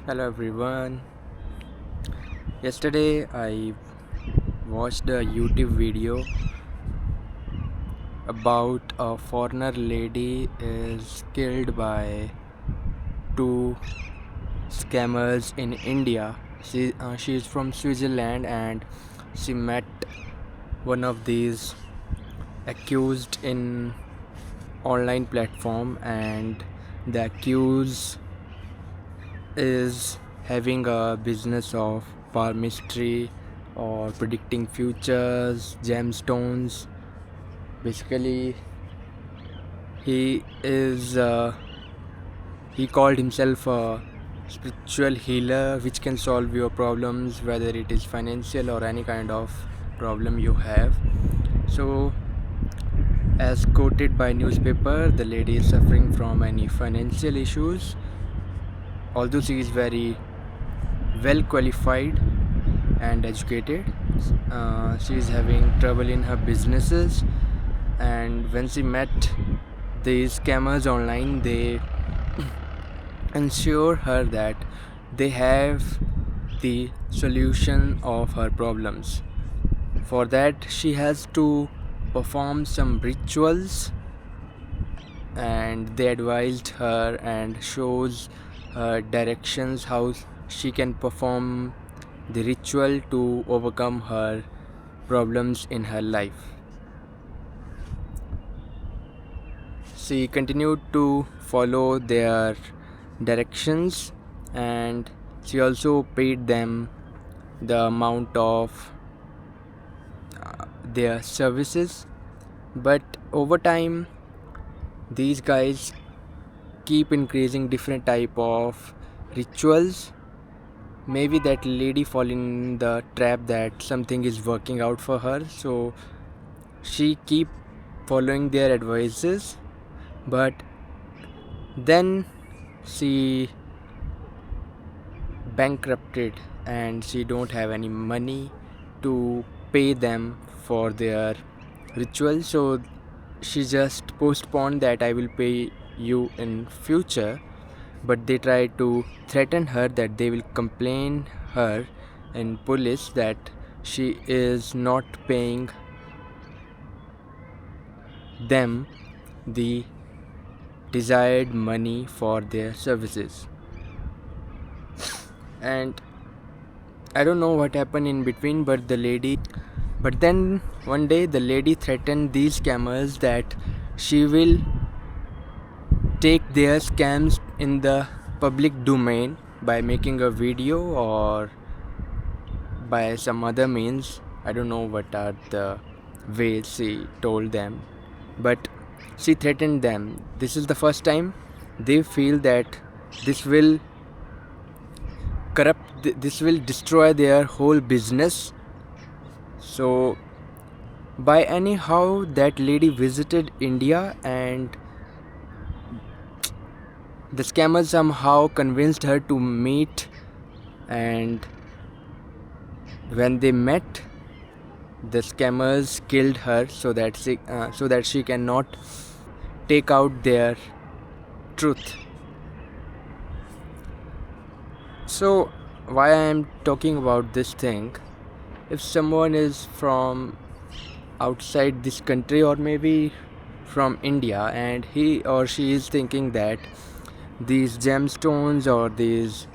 Hello everyone. Yesterday I watched a YouTube video about a foreigner lady is killed by two scammers in India. She is from Switzerland and she met one of these accused in online platform, and the accused is having a business of palmistry or predicting futures, gemstones. Basically, he is he called himself a spiritual healer which can solve your problems, whether it is financial or any kind of problem you have. So, as quoted by newspaper, the lady is suffering from any financial issues, although she is very well qualified and educated. She is having trouble in her businesses, and when she met these scammers online, they ensure her that they have the solution of her problems. For that, she has to perform some rituals, and they advised her and shows her directions how she can perform the ritual to overcome her problems in her life. She continued to follow their directions, and she also paid them the amount of their services. But over time, these guys keep increasing different type of rituals. Maybe that lady fall in the trap that something is working out for her, so she keep following their advices. But then she bankrupted and she don't have any money to pay them for their ritual, so she just postponed that I will pay you in future. But they try to threaten her that they will complain her in police that she is not paying them the desired money for their services. And I don't know what happened in between, but then one day the lady threatened these scammers that she will take their scams in the public domain by making a video or by some other means. I don't know what are the ways she told them, but she threatened them. This is the first time they feel that this will this will destroy their whole business. So, by anyhow, that lady visited India, and the scammers somehow convinced her to meet. And when they met, the scammers killed her so that she cannot take out their truth. So, why I am talking about this thing? If someone is from outside this country, or maybe from India, and he or she is thinking that these gemstones or these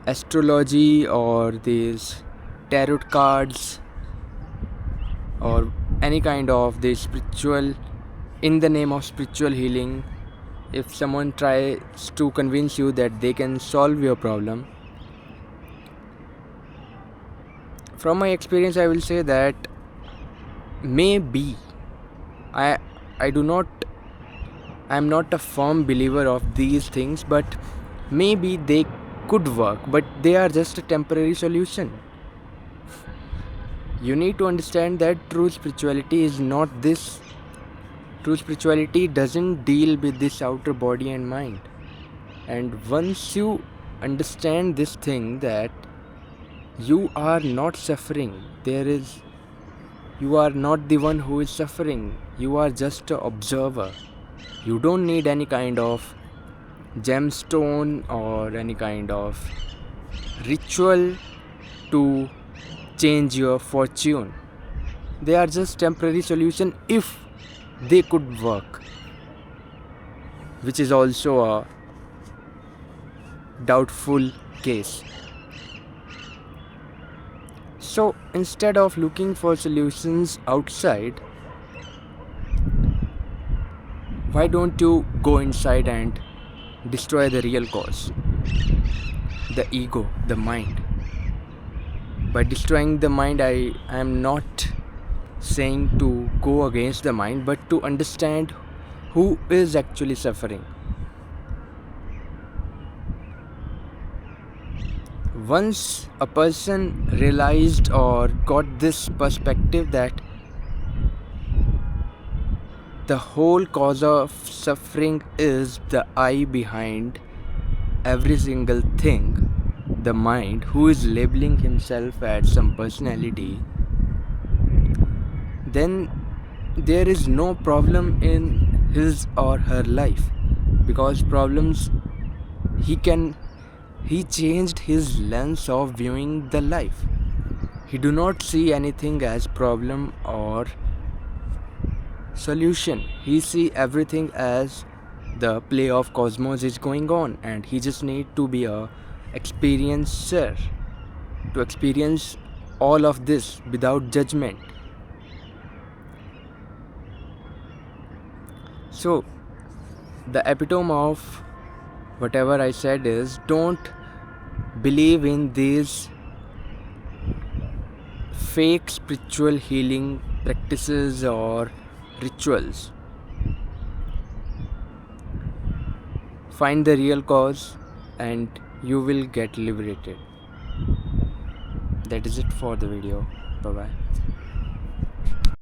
astrology or these tarot cards or any kind of the spiritual, in the name of spiritual healing, if someone tries to convince you that they can solve your problem, from my experience I will say that maybe I I do not I'm not a firm believer of these things, but maybe they could work, but they are just a temporary solution. You need to understand that true spirituality is not this. True spirituality doesn't deal with this outer body and mind. And once you understand this thing, that you are not suffering, you are not the one who is suffering, you are just an observer. You don't need any kind of gemstone or any kind of ritual to change your fortune. They are just temporary solution if they could work, which is also a doubtful case. So instead of looking for solutions outside, why don't you go inside and destroy the real cause, the ego, the mind? By destroying the mind, I am not saying to go against the mind, but to understand who is actually suffering. Once a person realized or got this perspective that the whole cause of suffering is the I behind every single thing, the mind, who is labeling himself as some personality, then there is no problem in his or her life, because problems he changed his lens of viewing the life. He do not see anything as problem or solution. He see everything as the play of cosmos is going on, and he just need to be a experiencer to experience all of this without judgment. So the epitome of whatever I said is, don't believe in these fake spiritual healing practices or rituals. Find the real cause and you will get liberated. That is it for the video. Bye bye.